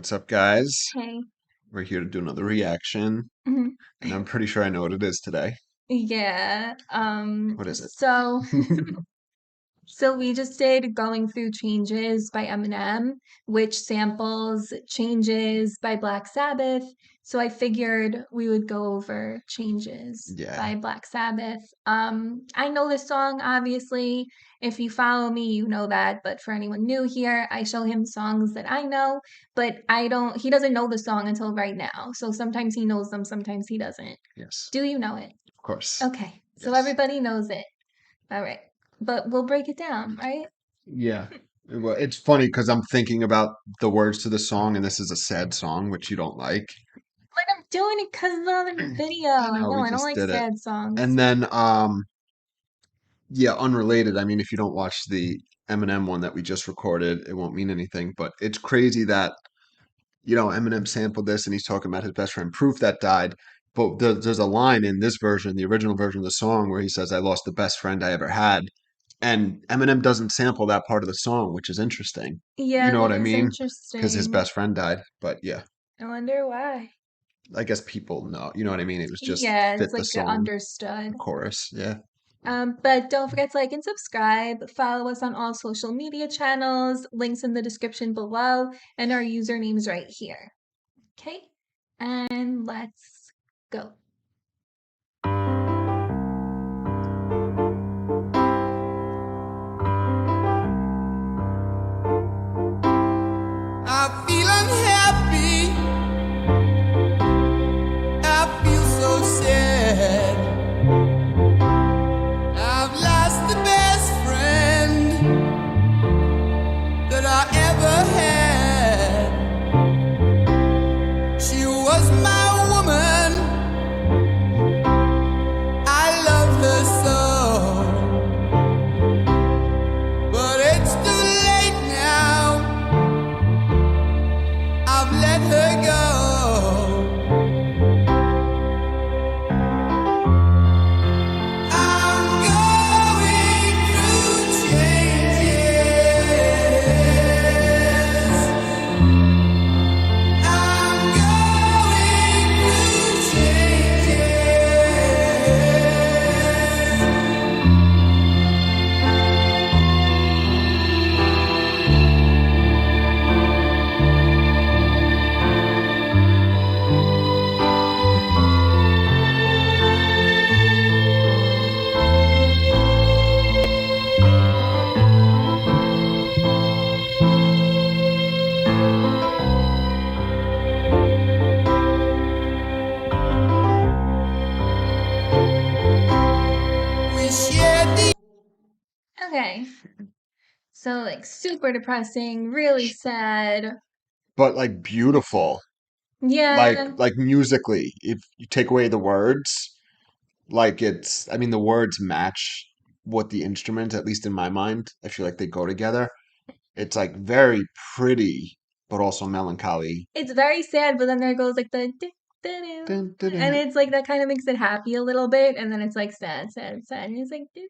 What's up, guys? Hey. We're here to do another reaction, Mhm. and I'm pretty sure I know what it is today. Yeah. What is it? So we just did Going Through Changes by Eminem, which samples Changes by Black Sabbath. So I figured we would go over Changes Yeah, by Black Sabbath. I know this song, obviously. If you follow me, you know that. But for anyone new here, I show him songs that I know, but he doesn't know the song until right now. So sometimes he knows them, sometimes he doesn't. yes, Do you know it? of course. Okay. So Yes. everybody knows it. All right. But we'll break it down, right? Yeah. Well, it's funny because I'm thinking about the words to the song, and this is a sad song, which you don't like. Like I'm doing it because of the other video. I I know, know we I don't just like did it. sad songs. And then, yeah, unrelated. I mean, if you don't watch the Eminem one that we just recorded, it won't mean anything, but it's crazy that Eminem sampled this and he's talking about his best friend Proof that died. But there's a line in this version, the original version of the song, where he says, I lost the best friend I ever had. And Eminem doesn't sample that part of the song, which is interesting. You Yeah, know what that I is mean? Because his interesting. best friend died. But yeah, I wonder why. I guess people know. You know what I mean? It was just Yeah, it's fit the like song, understood. the chorus. Yeah. But don't forget to like and subscribe. Follow us on all social media channels. Links in the description below, and our usernames right here. Okay, and let's go. I feel unhappy, I feel so sad. I've lost the best friend that I ever had. She was my woman, I love her so. But it's too late now, I've let her go. I'm going through changes. I'm going through changes. We shared the Okay, so like super depressing, really sad. But like beautiful, like Yeah, like musically. If you take away the words, like I mean, the words match what the instruments, at least in my mind, I feel like they go together. It's like very pretty, but also melancholy. it's very sad, but then there goes like the Dun, dun, and dun. it's like that kind of makes it happy a little bit, and then it's like sad, sad, sad, and it's like do.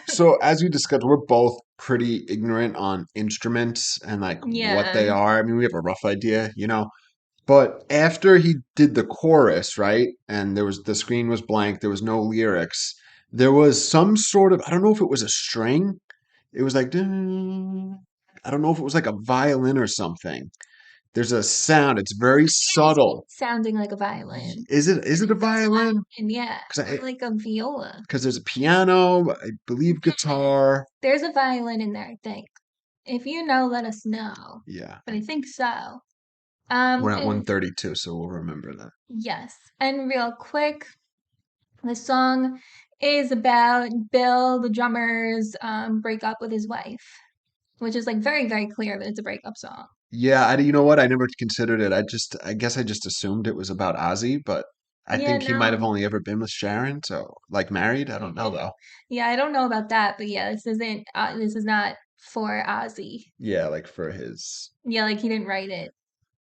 So as we discussed, we're both pretty ignorant on instruments and like what they Yeah, are. I mean, we have a rough idea. But after he did the chorus, right, and the screen was blank, there was no lyrics. There was some sort of, I don't know if it was a string. It was like, dun. I don't know if it was like a violin or something. There's a sound. It's very it's subtle. sounding like a violin. Is it a It's a violin? violin, yeah, Because or like a viola. there's a piano, I believe guitar. There's a violin in there, I think. If you know, let us know. Yeah, But I think so. we're at And 132, so we'll remember that. yes, and real quick, the song is about Bill, the drummer's breakup with his wife, which is like very, very clear that it's a breakup song. Yeah, you know what? I never considered it. I guess I just assumed it was about Ozzy, but I Yeah, think he might have no. only ever been with Sharon, so like married. I don't know though. Yeah, I don't know about that, but yeah, this is not for Ozzy. Yeah, like for his. Yeah, like he didn't write it.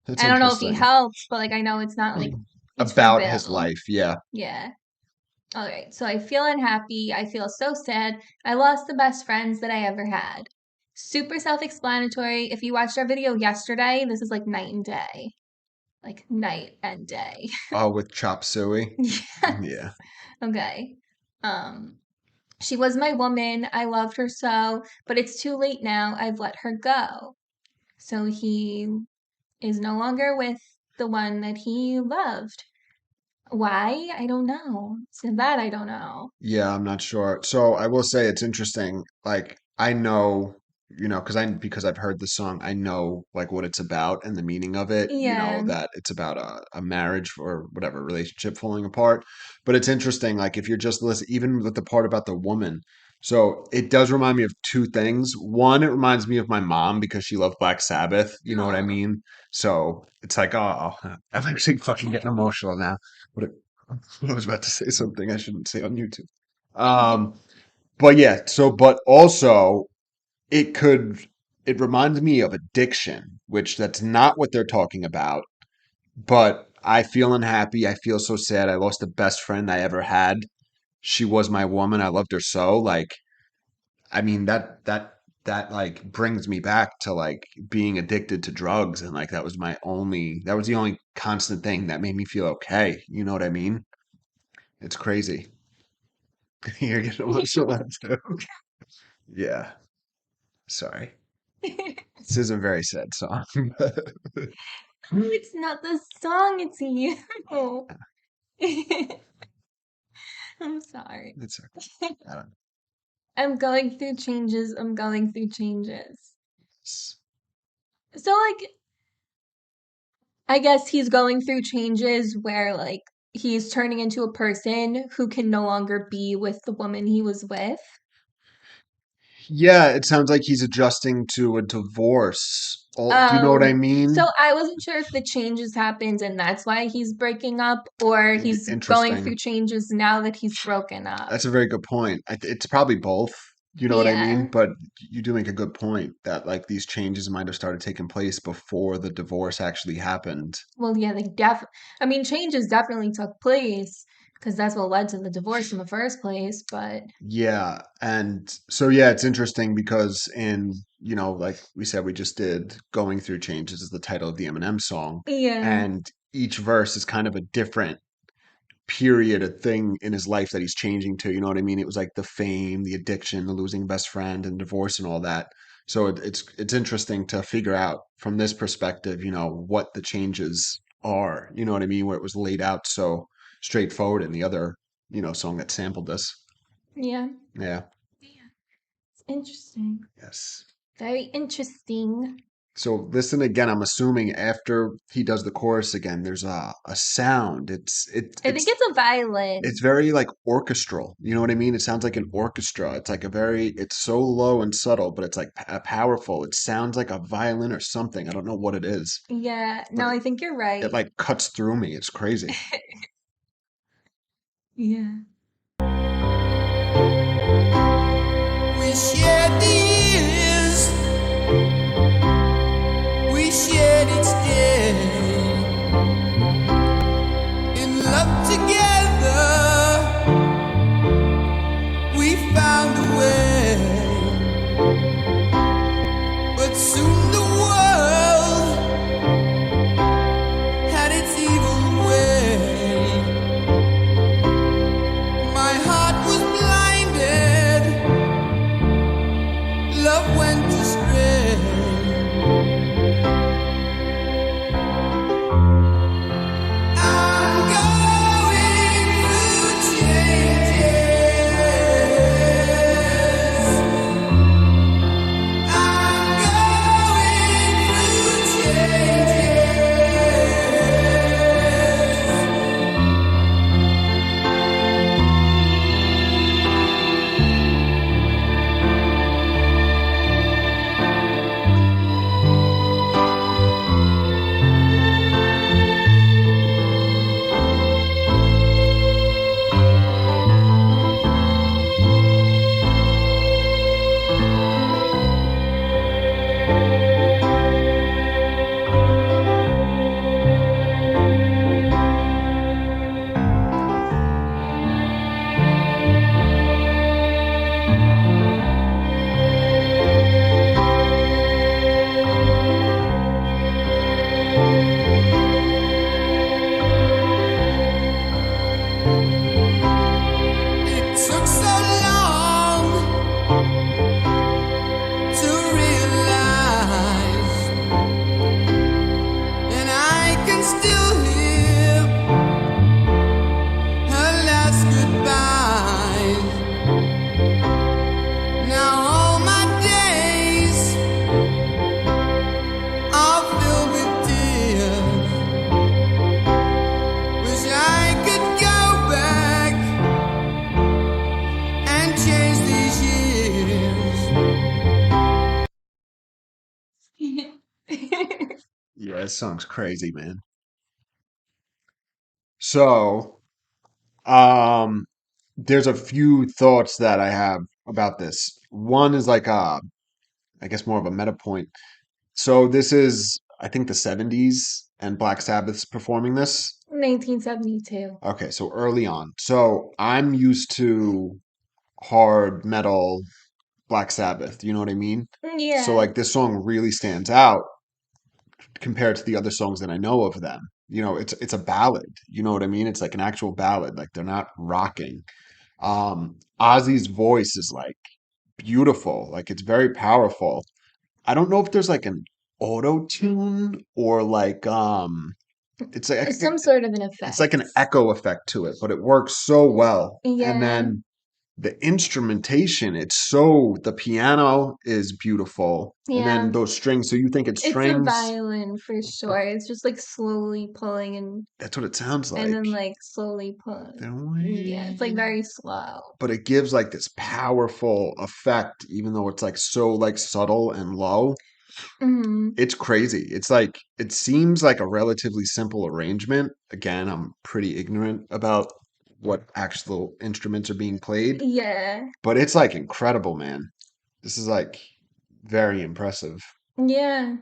That's I don't know if he interesting. helped, but like I know it's not like it's for About his Bill. life. Yeah. Yeah. All right. So I feel unhappy. I feel so sad. I lost the best friends that I ever had. Super self-explanatory. If you watched our video yesterday, this is like night and day. Like night and day. Oh, with Chop Suey. Yes. Yeah. Okay. Um, she was my woman. I loved her so, but it's too late now. I've let her go. So he is no longer with the one that he loved. Why? I don't know. So that I don't know. Yeah, I'm not sure. So I will say it's interesting. Like I know, because I've heard the song, I know like what it's about and the meaning of it, Yeah. that it's about a marriage or whatever relationship falling apart. But it's interesting, like if you're just listening, even with the part about the woman. So it does remind me of two things. One, it reminds me of my mom because she loved Black Sabbath. You know what I Aw. mean? So it's like, oh, I'm actually fucking getting emotional now. What I was about to say something I shouldn't say on YouTube. Um, but yeah, but also it could, it reminds me of addiction, which that's not what they're talking about. But I feel unhappy. I feel so sad. I lost the best friend I ever had. She was my woman. I loved her so. Like, I mean, that like brings me back to like being addicted to drugs. And like, that was the only constant thing that made me feel okay. You know what I mean? It's crazy. You're getting emotional too. Yeah. Sorry. This is a very sad song. Oh, it's not the song, it's you. I'm sorry. It's okay. I don't I'm going through changes. I'm going through changes. s- So, like, I guess he's going through changes where, like, he's turning into a person who can no longer be with the woman he was with. Yeah, it sounds like he's adjusting to a divorce. Do you know what I So mean? I wasn't sure if the changes happened and that's why he's breaking up, or he's going through Interesting. changes now that he's broken up. That's a very good point. It's probably both. You know what I mean? Yeah. But you do make a good point that like these changes might have started taking place before the divorce actually happened. Well, yeah, I mean, changes definitely took place because that's what led to the divorce in the first place, but Yeah, and so yeah, it's interesting because like we said, we just did "Going Through Changes" is the title of the Eminem song, yeah. and each verse is kind of a different period, a thing in his life that he's changing to. You know what I mean? It was like the fame, the addiction, the losing a best friend, and divorce, and all that. So it's interesting to figure out from this perspective, what the changes are. You know what I mean? Where it was laid out so straightforward in the other, song that sampled this. Yeah. Yeah. Yeah. It's interesting. Yes. Very interesting. So listen again. I'm assuming after he does the chorus again, there's a sound. I think it's a It's violin. very like orchestral. You know what I mean? It sounds like an orchestra. It's so low and subtle, but it's like powerful. It sounds like a violin or something. I don't know what it is, Yeah. but No, I think you're it right. like cuts through me. It's crazy. Yeah. We shared the years, we shared each day, in love together, we found a way, but soon the world had its evil way. My heart was blinded, love went astray. this song's crazy, man. So, um, there's a few thoughts that I have about this. One is like I guess more of a meta point. So this is, I think, the 70s, and Black Sabbath's performing this. 1972. Okay, so early on. So I'm used to hard metal Black Sabbath. You know what I mean? So Yeah. like this song really stands out compared to the other songs that I know of them. It's a ballad. You know what I mean? It's like an actual ballad. Like they're not rocking. Ozzy's voice is like beautiful. Like it's very powerful. I don't know if there's like an auto tune or like Some sort of an it's like effect. an echo effect to it, but it works so well. And Yeah. then the instrumentation, the piano is beautiful. And then Yeah. those strings, so you think it's It's a strings, violin for sure. It's just like slowly pulling that's what it sounds and like. then like slowly pulling. Yeah, it's like very slow. But it gives like this powerful effect, even though it's like so like subtle and low. Hmm. It's crazy. It's like it seems like a relatively simple arrangement. Again, I'm pretty ignorant about what actual instruments are being played, Yeah. but it's like incredible, man. This is like very impressive. Yeah.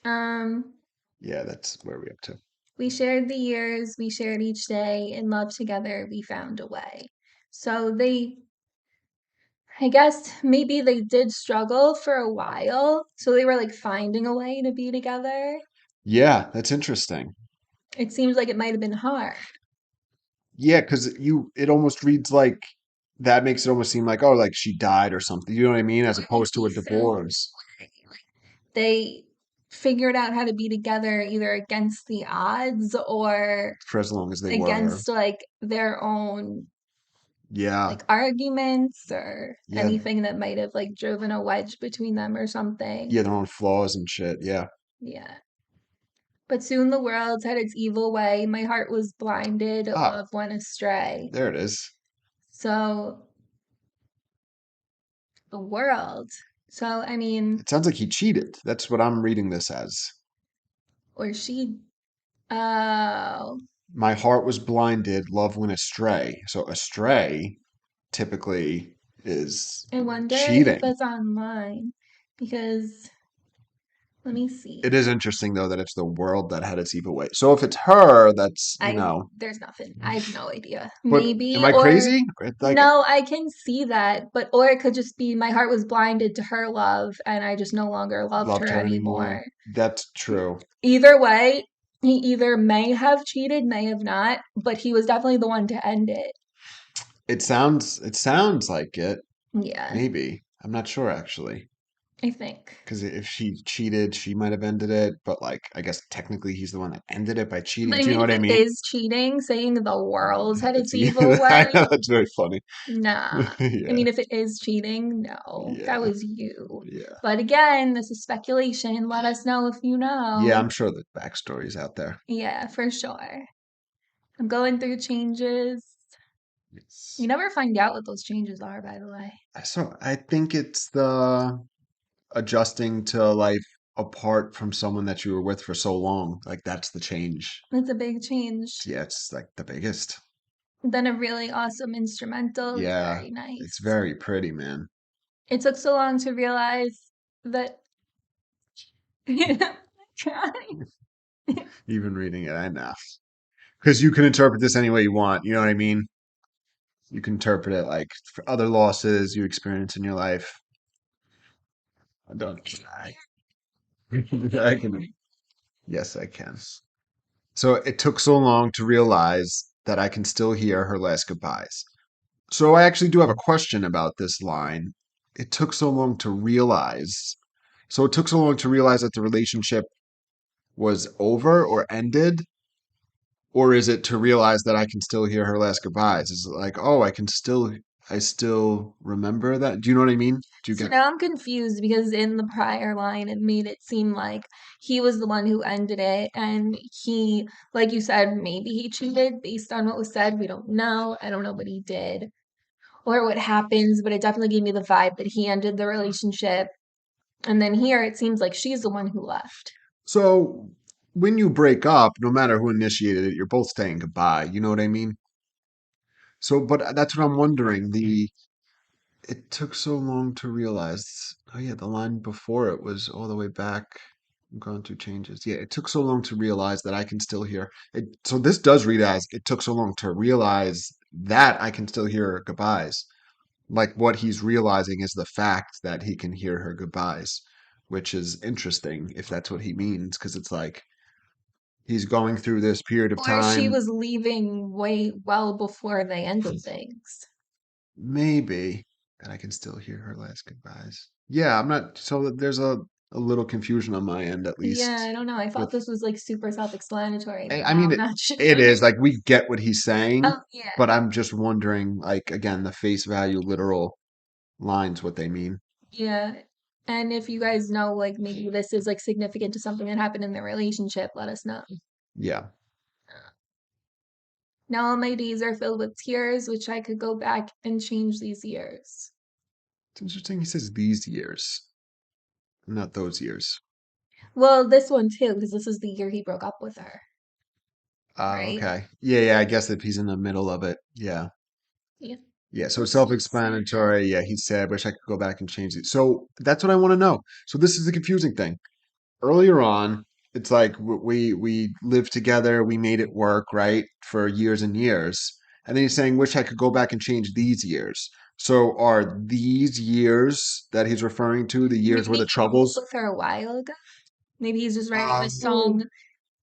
Um, Yeah, that's where we up to. we shared the years, we shared each day, in love together we found a way. So I guess maybe they did struggle for a while. So they were like finding a way to be together. Yeah, that's interesting. It seems like it might have been hard. Yeah, because it almost reads like that makes it almost seem like, oh, like she died or something. You know what I mean? As opposed to a divorce. They figured out how to be together either against the odds or For as long as they were. against like their own Yeah. like arguments or Yeah. anything that might have like driven a wedge between them or something. Yeah, their own flaws and shit. Yeah. Yeah. But soon the world had its evil way. My heart was blinded, Ah, love went astray. there it is. So the world. So I mean, It sounds like he cheated. That's what I'm reading this as. or she oh, My heart was blinded, love went astray. So astray typically is I wonder if cheating. it's online because let me see. It is interesting though that it's the world that had its evil way. So if it's her, that's, There's nothing. I have no idea. but am Maybe I or crazy? Like no, I can see that, but or it could just be my heart was blinded to her love and I just no longer loved loved her her anymore. anymore. That's true. Either way, he either may have cheated, may have not, but he was definitely the one to end it. It sounds like it. Yeah, Maybe. I'm not sure actually. I think. Because if she cheated, she might have ended it. But like, I guess technically he's the one that ended it by cheating. But I Do you know mean, what if I it mean? is cheating, saying the world had its It's evil I way, know that's very funny. nah. I Yeah, mean, if it is cheating, no, that yeah, was you. yeah, But again, this is speculation. Let us know if you yeah. know. I'm sure the backstory's out there. Yeah, for sure. I'm going through changes. You It's, never find out what those changes are, by the way. I think it's the adjusting to life apart from someone that you were with for so long. Like that's the change. It's a big change. Yeah, it's like the biggest. Then a really awesome instrumental. It's Yeah, very it's nice. very pretty, man. It took so long to realize that. Even reading it, I know. Because you can interpret this any way you want. You know what I mean? You can interpret it like for other losses you experience in your life. I don't. I can. Yes, I can. So it took so long to realize that I can still hear her last goodbyes. So I actually do have a question about this line. It took so long to realize. So it took so long to realize that the relationship was over or ended, or is it to realize that I can still hear her last goodbyes? Is it like, oh, I still remember that? Do you know what I mean? Do you So get? now I'm confused because in the prior line, it made it seem like he was the one who ended it. And he, like you said, maybe he cheated based on what was said. We don't know. I don't know what he did or what happens, but it definitely gave me the vibe that he ended the relationship. And then here, it seems like she's the one who left. So when you break up, no matter who initiated it, you're both saying goodbye. You know what I mean? So, but that's what I'm wondering. It took so long to realize. Oh yeah, the line before it was all the way back. I'm going through changes. Yeah, it took so long to realize that I can still hear it. So this does read as it took so long to realize that I can still hear her goodbyes. Like what he's realizing is the fact that he can hear her goodbyes, which is interesting if that's what he means, because it's like he's going through this period of Or she time. was leaving way well before they ended things. Maybe that I can still hear her last goodbyes. Yeah, I'm not. So there's a little confusion on my end, at Yeah, I least. don't know. I thought With, this was like super self-explanatory, but I now mean, I'm not sure. it is like we get what he's saying, Oh, yeah. but I'm just wondering, like again, the face value literal lines, what they mean. Yeah. And if you guys know, like, maybe this is like significant to something that happened in the relationship, let us know. Yeah, Now all my days are filled with tears, which I could go back and change these years. it's interesting. He says these years, not those years. Well, this one too, because this is the year he broke up with her, right? Okay. Yeah, yeah. I guess if he's in the middle of it, yeah. Yeah. Yeah, so Because he said, self-explanatory. Yeah, he said, wish I could go back and change it. So that's what I want to know. So this is the confusing thing. Earlier on, it's like we lived together, we made it work, right, for years and years. And then he's saying, wish I could go back and change these years. So are these years that he's referring to the years where maybe the he broke up troubles? with her a while ago. Maybe he's just writing this Um, song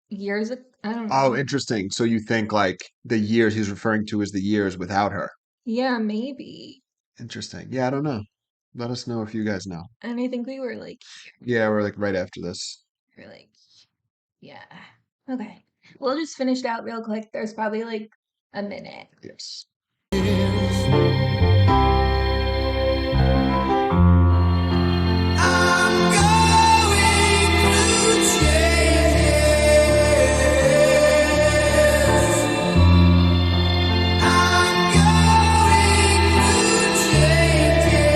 years ago. I don't oh, know. interesting. So you think like the years he's referring to is the years without her. Yeah, maybe. Interesting. Yeah, I don't know. Let us know if you guys know. And I think we Yeah, we're like right after this. were like, yeah. Okay. We'll just finish it out real quick. There's probably like a minute. Yes. I'm going through changes. I'm going through changes.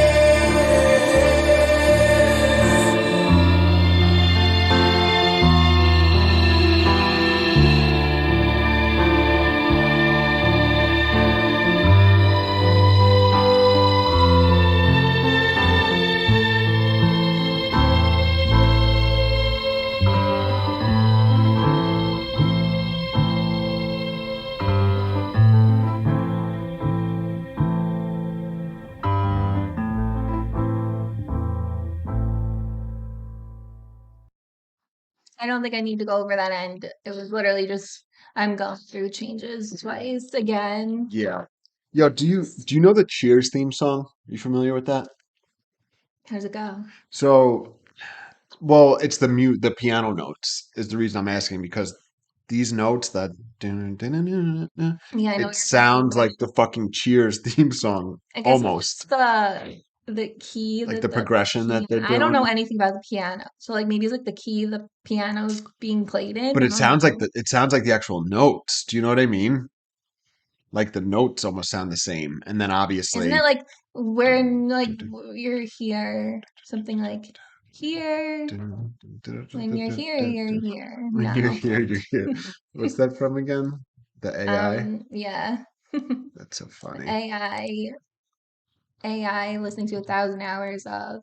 I don't think I need to go over that end. It was literally just I'm going through changes twice again. Yeah. Yo, do you know the Cheers theme song? You familiar with that? How's it go? So, well, it's the piano notes is the reason I'm asking because these notes that Yeah, I know it what you're talking sounds about. like the fucking Cheers theme song I guess it's just almost. the key Like that the the progression that piano. they're I don't know doing. anything about the piano, so like maybe it's like the key the piano's being played in. But I don't know. it sounds like the actual notes. Do you know what I mean? Like the notes almost sound the same. And then Isn't it obviously like when like you're here, something like here when you're here. when you're No. here, you're here. What's that from again? The AI? Yeah. That's so funny. AI AI listening to 1,000 hours of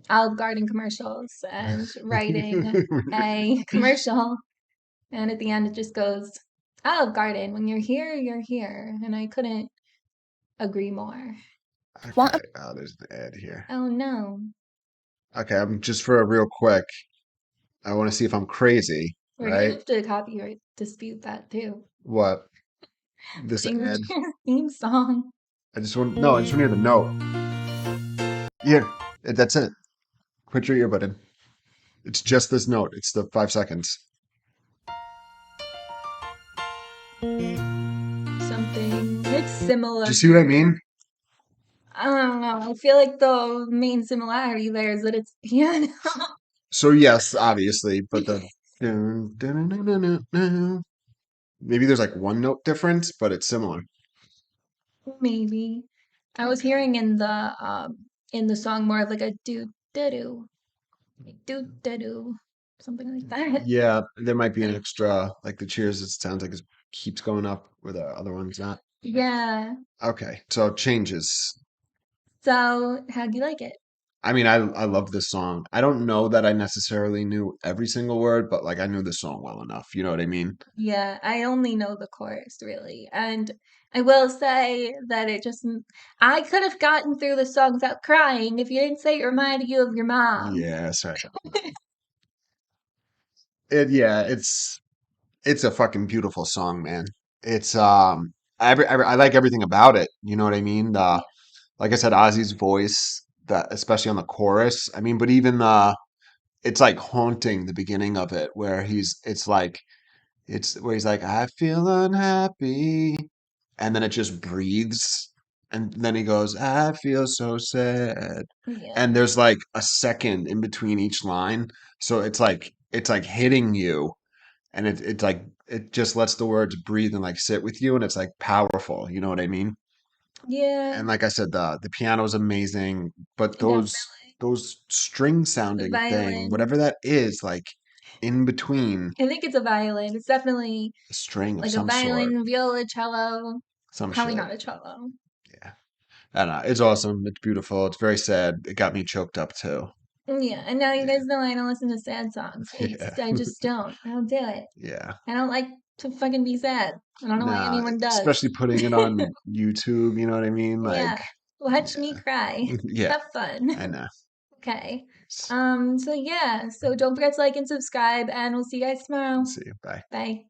Olive Garden commercials and writing a commercial, and at the end it just goes Olive Garden. When you're here, and I couldn't agree more. Okay. Oh, there's an ad here. Oh no, Okay, I'm just for a real quick. I want to see if I'm crazy, we're gonna right? have to copyright dispute that too. What? This Putting the ad. Cheers theme song. I just want no, I just want to hear the note. Here. That's it. Put your earbud in. It's just this note. It's the 5 seconds. Something. It's Do similar. you see what I mean? I don't know. I feel like the main similarity there is that it's piano. So yes, obviously, but the maybe there's like one note difference, but it's similar. Maybe. I was hearing in the song more of like a do do do do do do. something like that. Yeah, there might be an extra, like the Cheers, it sounds like it keeps going up where the other one's not. Yeah. Okay, so changes. So, how do you like it? I mean, I love this song. I don't know that I necessarily knew every single word, but like I knew the song well enough. You know what I mean? Yeah, I only know the chorus really. And I will say that I could have gotten through the song without crying if you didn't say it reminded you of your mom. Yeah, sorry. Yeah, it's a fucking beautiful song, man. It's I like everything about it. You know what I mean? Yeah. Like I said, Ozzy's voice, that especially on the chorus. I mean, but even it's like haunting the beginning of it, where it's where he's like, I feel unhappy, and then it just breathes, and then he goes, I feel so sad, Yeah. and there's like a second in between each line, so it's like hitting you, and it's like it just lets the words breathe and like sit with you, and it's like powerful. You know what I mean? Yeah, And like I said, the piano is amazing, but definitely. those string The sounding thing, violin. whatever that is, like in between I think it's a violin. It's definitely a string of like a some sort, violin, viola, cello. some Probably shit. not a cello. Yeah, I don't know. It's awesome. It's beautiful. It's very sad. It got me choked up too. Yeah, and now you Yeah, guys know I don't listen to sad songs. yeah, I just don't. I don't do it. yeah. I don't like to fucking be sad. I don't know why Nah, anyone does. especially putting it on YouTube. You know what I mean? Like, Yeah. Watch me yeah, cry. yeah. Have fun. I know. Okay. So yeah. So don't forget to like and subscribe, and we'll see you guys tomorrow. See you. Bye. Bye.